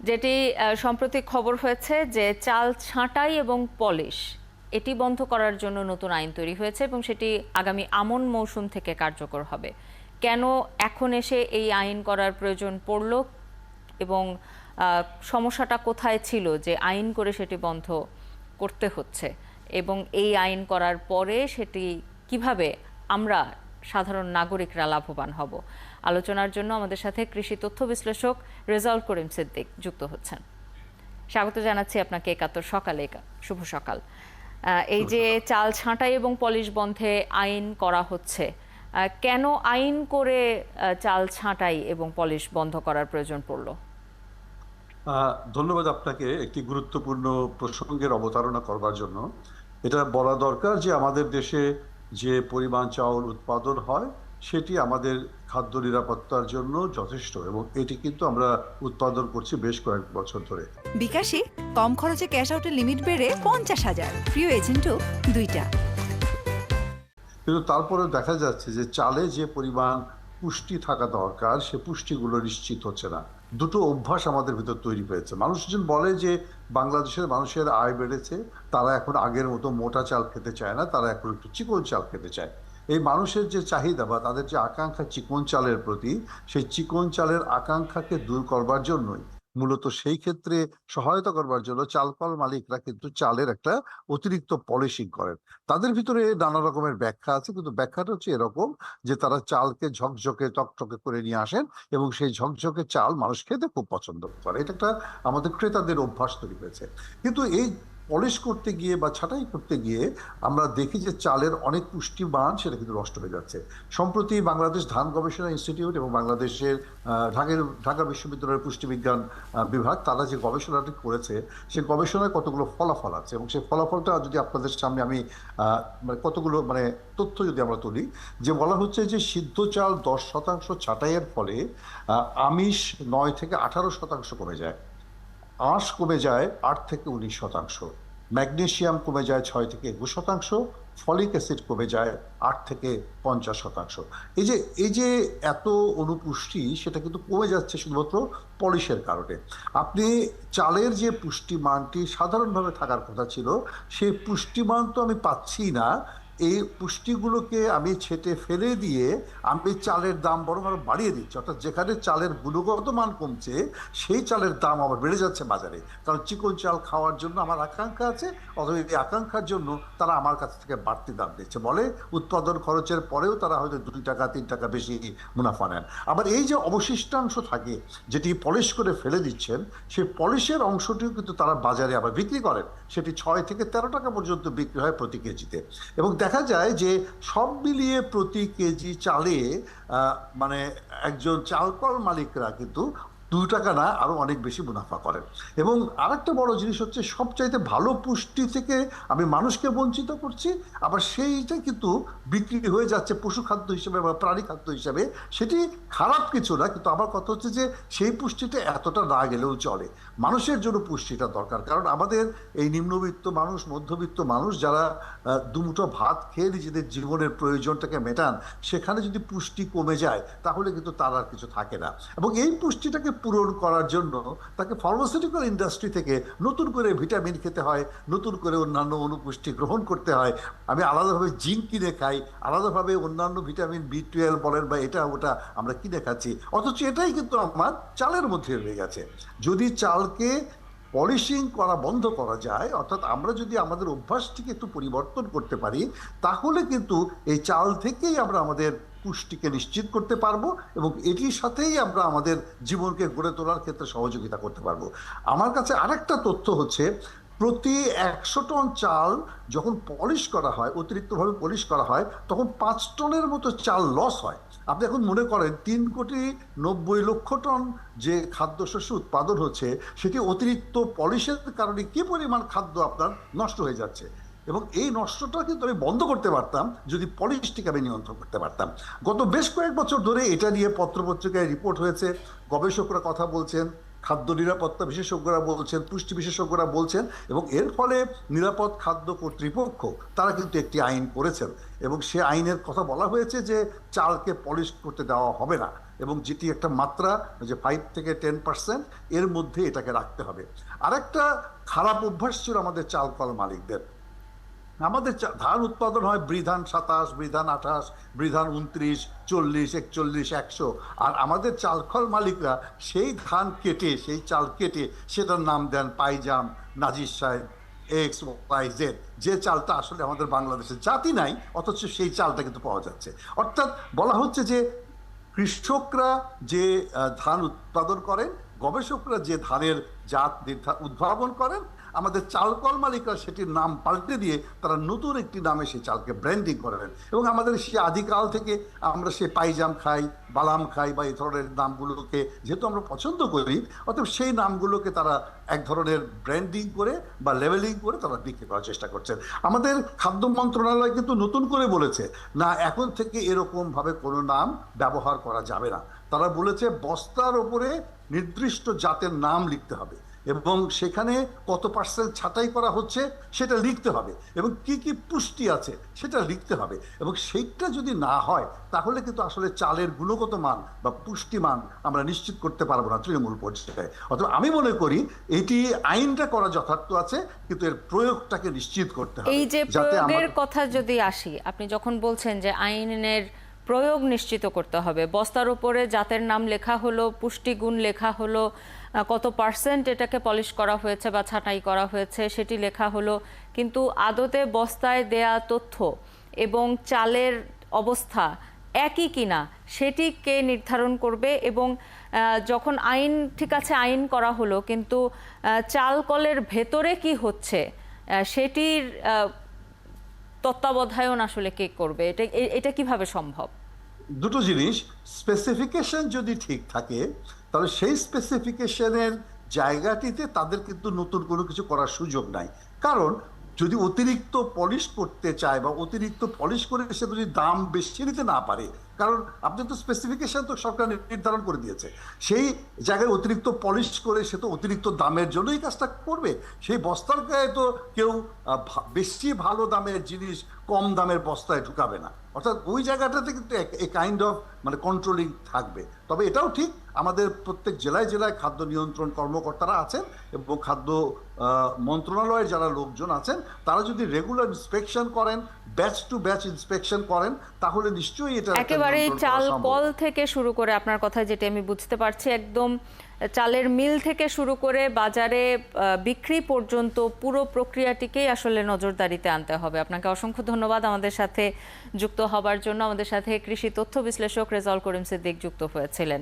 যেটি সম্প্রতি খবর হয়েছে যে চাল ছাঁটাই এবং পলিশ এটি বন্ধ করার জন্য নতুন আইন তৈরি হয়েছে এবং সেটি আগামী আমন মৌসুম থেকে কার্যকর হবে। কেন এখন এসে এই আইন করার প্রয়োজন পড়ল এবং সমস্যাটা কোথায় ছিল যে আইন করে সেটি বন্ধ করতে হচ্ছে, এবং এই আইন করার পরে সেটি কিভাবে আমরা সাধারণ নাগরিকরা লাভবান হব? আলোচনার জন্য আমাদের সাথে কৃষি তথ্য বিশ্লেষক রেজাউল করিম সিদ্দিক যুক্ত হচ্ছেন। স্বাগত জানাচ্ছি আপনাকে একাত্তর সকালে। শুভ সকাল। এই যে চাল ছাঁটাই এবং পলিশ বন্ধে আইন করা হচ্ছে, কেন আইন করে চাল ছাঁটাই এবং পলিশ বন্ধ করার প্রয়োজন পড়ল? ধন্যবাদ আপনাকে একটি গুরুত্বপূর্ণ প্রসঙ্গের অবতারণা করবার জন্য। এটা বলা দরকার যে আমাদের দেশে যে পরিমাণ চাউল উৎপাদন হয় সেটি আমাদের খাদ্য নিরাপত্তার জন্য যথেষ্ট, এবং এটি কিন্তু আমরা উৎপাদন করছি বেশ কয়েক বছর ধরে। বিকাশে কম খরচে ক্যাশ আউটের লিমিট বেড়ে 50,000, প্রিয় এজেন্টও 2টা। কিন্তু তারপরে দেখা যাচ্ছে যে চালে যে পরিমাণ পুষ্টি থাকা দরকার সে পুষ্টিগুলো নিশ্চিত হচ্ছে না। দুটো অভ্যাস আমাদের ভিতর তৈরি হয়েছে। মানুষজন বলে যে বাংলাদেশের মানুষের আয় বেড়েছে, তারা এখন আগের মতো মোটা চাল খেতে চায় না, তারা এখন একটু চিকন চাল খেতে চায়। এই মানুষের যে চাহিদা বা তাদের যে আকাঙ্ক্ষা চিকন চালের প্রতি, সেই চিকন চালের আকাঙ্ক্ষাকে দূর করবার জন্যই মূলত সেই ক্ষেত্রে সহায়তা করবার জন্য চাল কল মালিকরা কিন্তু চালের একটা অতিরিক্ত পলিশিং করেন। তাদের ভিতরে নানা রকমের ব্যাখ্যা আছে, কিন্তু ব্যাখ্যাটা হচ্ছে এরকম যে তারা চালকে ঝকঝকে টকটকে করে নিয়ে আসেন এবং সেই ঝকঝকে চাল মানুষ খেতে খুব পছন্দ করে। এটা একটা আমাদের ক্রেতাদের অভ্যাস তৈরি হয়েছে। কিন্তু এই পলিশ করতে গিয়ে বা ছাঁটাই করতে গিয়ে আমরা দেখি যে চালের অনেক পুষ্টিমান সেটা কিন্তু নষ্ট হয়ে যাচ্ছে। সম্প্রতি বাংলাদেশ ধান গবেষণা ইনস্টিটিউট এবং বাংলাদেশের ঢাকা বিশ্ববিদ্যালয়ের পুষ্টিবিজ্ঞান বিভাগ তারা যে গবেষণাটি করেছে, সেই গবেষণায় কতগুলো ফলাফল আছে, এবং সেই ফলাফলটা যদি আপনাদের সামনে আমি কতগুলো তথ্য যদি আমরা তুলি, যে বলা হচ্ছে যে সিদ্ধ চাল 10% ছাঁটাইয়ের ফলে আমিষ 9 থেকে 18% কমে যায়, আঁশ কমে যায় 8 থেকে 19%, ম্যাগনেসিয়াম কমে যায় 6 থেকে 21%, ফলিক অ্যাসিড কমে যায় 8 থেকে 50%। এই যে এত অনুপুষ্টি সেটা কিন্তু কমে যাচ্ছে শুধুমাত্র পলিশের কারণে। আপনি চালের যে পুষ্টিমানটি সাধারণভাবে থাকার কথা ছিল সেই পুষ্টিমান তো আমি পাচ্ছি না। এই পুষ্টিগুলোকে আমি ছেটে ফেলে দিয়ে আমি চালের দাম বরং আরো বাড়িয়ে দিচ্ছি, অর্থাৎ যেখানে চালের গুণগত মান কমছে সেই চালের দাম আবার বেড়ে যাচ্ছে বাজারে, কারণ চিকন চাল খাওয়ার জন্য আমার আকাঙ্ক্ষা আছে, অথবা এই আকাঙ্ক্ষার জন্য তারা আমার কাছ থেকে বাড়তি দাম দিচ্ছে, বলে উৎপাদন খরচের পরেও তারা হয়তো 2 টাকা 3 টাকা বেশি মুনাফা নেন। আবার এই যে অবশিষ্টাংশ থাকে যেটি পলিশ করে ফেলে দিচ্ছেন, সেই পলিশের অংশটিও কিন্তু তারা বাজারে আবার বিক্রি করেন, সেটি 6 থেকে 13 টাকা পর্যন্ত বিক্রি হয় প্রতি কেজিতে। এবং দেখা যায় যে সব মিলিয়ে প্রতি কেজি চালে একজন চালকল মালিকরা কিন্তু 2 টাকা না আরো অনেক বেশি মুনাফা করেন। এবং আরেকটা বড় জিনিস হচ্ছে সবচাইতে ভালো পুষ্টি থেকে আমি মানুষকে বঞ্চিত করছি, আবার সেইটা কিন্তু বিক্রি হয়ে যাচ্ছে পশু খাদ্য হিসেবে বা প্রাণী খাদ্য হিসেবে। সেটি খারাপ কিছু না, কিন্তু আমার কথা হচ্ছে যে সেই পুষ্টিটা এতটা না গেলেও চলে। মানুষের জন্য পুষ্টিটা দরকার, কারণ আমাদের এই নিম্নবিত্ত মানুষ, মধ্যবিত্ত মানুষ যারা দুমুঠো ভাত খেয়ে নিজেদের জীবনের প্রয়োজনটাকে মেটান, সেখানে যদি পুষ্টি কমে যায় তাহলে কিন্তু তার আর কিছু থাকে না। এবং এই পুষ্টিটাকে পূরণ করার জন্য তাকে ফার্মাসিউটিক্যাল ইন্ডাস্ট্রি থেকে নতুন করে ভিটামিন খেতে হয়, নতুন করে অন্যান্য অনুপুষ্টি গ্রহণ করতে হয়। আমি আলাদাভাবে জিঙ্ক কিনে খাই, আলাদাভাবে অন্যান্য ভিটামিন B12 বলেন বা এটা ওটা আমরা কিনে খাচ্ছি, অথচ এটাই কিন্তু আমার চালের মধ্যে রয়ে গেছে। যদি চালকে পলিশিং করা বন্ধ করা যায়, অর্থাৎ আমরা যদি আমাদের অভ্যাসটিকে একটু পরিবর্তন করতে পারি, তাহলে কিন্তু এই চাল থেকেই আমরা আমাদের পুষ্টিকে নিশ্চিত করতে পারবো এবং এটির সাথেই আমরা আমাদের জীবনকে গড়ে তোলার ক্ষেত্রে সহযোগিতা করতে পারবো। আমার কাছে আরেকটা তথ্য হচ্ছে, প্রতি 100 টন চাল যখন পলিশ করা হয়, অতিরিক্তভাবে পলিশ করা হয়, তখন 5 টনের মতো চাল লস হয়। আপনি এখন মনে করেন 3,90,00,000 টন যে খাদ্যশস্য উৎপাদন হচ্ছে, সেটি অতিরিক্ত পলিশের কারণে কি পরিমাণ খাদ্য আপনার নষ্ট হয়ে যাচ্ছে। এবং এই নষ্টটা কিন্তু আমি বন্ধ করতে পারতাম যদি পলিশটিকে আমি নিয়ন্ত্রণ করতে পারতাম। গত বেশ কয়েক বছর ধরে এটা নিয়ে পত্রপত্রিকায় রিপোর্ট হয়েছে, গবেষকরা কথা বলছেন, খাদ্য নিরাপত্তা বিশেষজ্ঞরা বলছেন, পুষ্টি বিশেষজ্ঞরা বলছেন, এবং এর ফলে নিরাপদ খাদ্য কর্তৃপক্ষ তারা কিন্তু একটি আইন করেছেন, এবং সে আইনের কথা বলা হয়েছে যে চালকে পলিশ করতে দেওয়া হবে না। এবং যেটি একটা মাত্রা যে 5 থেকে 10% এর মধ্যে এটাকে রাখতে হবে। আরেকটা খারাপ অভ্যাস ছিল আমাদের চাল কল মালিকদের। আমাদের ধান উৎপাদন হয় বৃধান 27, বৃধান 28, বৃধান 29, 40, 41, 100, আর আমাদের চালকল মালিকরা সেই ধান কেটে, সেই চাল কেটে সেটার নাম দেন পাইজাম, নাজির সাহেব, XYZ, যে চালটা আসলে আমাদের বাংলাদেশের জাতি নাই, অথচ সেই চালটা কিন্তু পাওয়া যাচ্ছে। অর্থাৎ বলা হচ্ছে যে কৃষকরা যে ধান উৎপাদন করেন, গবেষকরা যে ধানের জাত উদ্ভাবন করেন, আমাদের চালকল মালিকরা সেটির নাম পাল্টে দিয়ে তারা নতুন একটি নামে সেই চালকে ব্র্যান্ডিং করেন। এবং আমাদের সে আদিকাল থেকে আমরা সে পাইজাম খাই, বালাম খাই বা এই ধরনের নামগুলোকে যেহেতু আমরা পছন্দ করি, অতএব সেই নামগুলোকে তারা এক ধরনের ব্র্যান্ডিং করে বা লেভেলিং করে তারা বিক্রি করার চেষ্টা করছেন। আমাদের খাদ্য মন্ত্রণালয় কিন্তু নতুন করে বলেছে না, এখন থেকে এরকমভাবে কোনো নাম ব্যবহার করা যাবে না। তারা বলেছে বস্তার ওপরে নির্দিষ্ট জাতের নাম লিখতে হবে এবং সেখানে কত পার্সেন্ট ছাঁটাই করা হচ্ছে সেটা লিখতে হবে এবং কি কি পুষ্টি আছে সেটা লিখতে হবে। এবং সেইটা যদি না হয় তাহলে কিন্তু আসলে চালের গুণগত মান বা পুষ্টিমান আমরা নিশ্চিত করতে পারবো না তৃণমূল পর্যায়ে। অথবা আমি মনে করি এটি আইনটা করা যথার্থ আছে, কিন্তু এর প্রয়োগটাকে নিশ্চিত করতে হবে। এই যে প্রয়োগের কথা যদি আসি, আপনি যখন বলছেন যে আইনের প্রয়োগ নিশ্চিত করতে হবে, বস্তার উপরে জাতের নাম লেখা হলো, পুষ্টিগুণ লেখা হলো, কত পার্সেন্ট এটাকে পলিশ করা হয়েছে বা ছাঁটাই করা হয়েছে সেটি লেখা হলো, কিন্তু আদতে বস্তায় দেয়া তথ্য এবং চালের অবস্থা একই কিনা সেটি কে নির্ধারণ করবে? এবং যখন আইন, ঠিক আছে আইন করা হলো, কিন্তু চাল কলের ভেতরে কি হচ্ছে সেটির তত্ত্বাবধায়ন আসলে কে করবে? এটা কিভাবে সম্ভব? দুটো জিনিস, স্পেসিফিকেশন যদি ঠিক থাকে তাহলে সেই স্পেসিফিকেশনের জায়গাটিতে তাদের কিন্তু নতুন কোনো কিছু করার সুযোগ নাই। কারণ যদি অতিরিক্ত পলিশ করতে চায় বা অতিরিক্ত পলিশ করে সে যদি দাম বেশি নিতে না পারে, কারণ আপনি তো স্পেসিফিকেশন তো সরকার নির্ধারণ করে দিয়েছে, সেই জায়গায় অতিরিক্ত পলিশ করে সে তো অতিরিক্ত দামের জন্যই কাজটা করবে। সেই বস্তার গায়ে তো কেউ বেশি ভালো দামের জিনিস কম দামের বস্তায় ঢুকাবে না। অর্থাৎ ওই জায়গাটাতে কিন্তু এ কাইন্ড অফ মানে কন্ট্রোলিং থাকবে। তবে এটাও ঠিক, আমাদের প্রত্যেক জেলায় জেলায় খাদ্য নিয়ন্ত্রণ কর্মকর্তারা আছেন এবং খাদ্য মন্ত্রণালয়ের যারা লোকজন আছেন তারা যদি রেগুলার ইন্সপেকশন করেন, ব্যাচ টু ব্যাচ ইন্সপেকশন করেন, তাহলে নিশ্চয়ই এটা একেবারে চাল কল থেকে শুরু করে, আপনার কথা যেটা আমি বুঝতে পারছি, একদম চালের মিল থেকে শুরু করে বাজারে বিক্রি পর্যন্ত পুরো প্রক্রিয়াটিকেই আসলে নজরদারিতে আনতে হবে। আপনাকে অসংখ্য ধন্যবাদ আমাদের সাথে যুক্ত হবার জন্য। আমাদের সাথে কৃষি তথ্য বিশ্লেষক রেজাউল করিম সিদ্দিক যুক্ত হয়েছিলেন।